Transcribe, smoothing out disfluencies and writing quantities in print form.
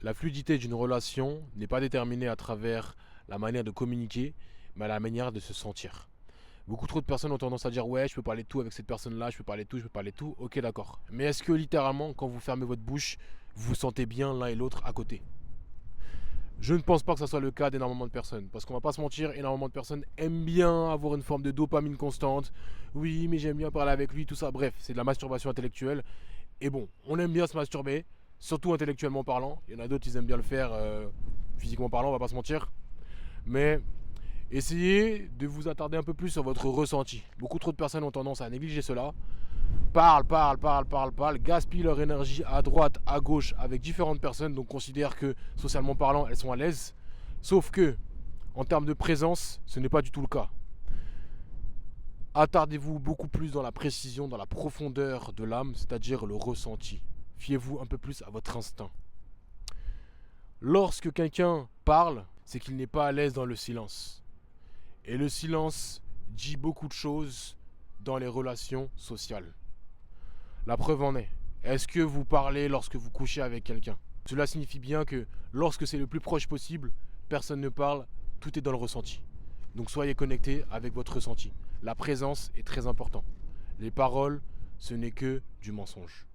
La fluidité d'une relation n'est pas déterminée à travers la manière de communiquer, mais à la manière de se sentir. Beaucoup trop de personnes ont tendance à dire ouais, je peux parler de tout avec cette personne-là, je peux parler de tout, je peux parler de tout. Ok, d'accord. Mais est-ce que littéralement, quand vous fermez votre bouche, vous vous sentez bien l'un et l'autre à côté? Je ne pense pas que ce soit le cas d'énormément de personnes. Parce qu'on va pas se mentir, énormément de personnes aiment bien avoir une forme de dopamine constante. Oui, mais j'aime bien parler avec lui, tout ça. Bref, c'est de la masturbation intellectuelle. Et bon, on aime bien se masturber, surtout intellectuellement parlant. Il y en a d'autres, ils aiment bien le faire physiquement parlant, on va pas se mentir. Mais essayez de vous attarder un peu plus sur votre ressenti. Beaucoup trop de personnes ont tendance à négliger cela. Parlent, gaspillent leur énergie à droite, à gauche avec différentes personnes, donc considèrent que socialement parlant, elles sont à l'aise. Sauf que, en termes de présence, ce n'est pas du tout le cas. Attardez-vous beaucoup plus dans la précision, dans la profondeur de l'âme, c'est-à-dire le ressenti. Fiez-vous un peu plus à votre instinct. Lorsque quelqu'un parle, c'est qu'il n'est pas à l'aise dans le silence. Et le silence dit beaucoup de choses dans les relations sociales. La preuve en est. Est-ce que vous parlez lorsque vous couchez avec quelqu'un? Cela signifie bien que lorsque c'est le plus proche possible, personne ne parle, tout est dans le ressenti. Donc soyez connectés avec votre ressenti. La présence est très importante. Les paroles, ce n'est que du mensonge.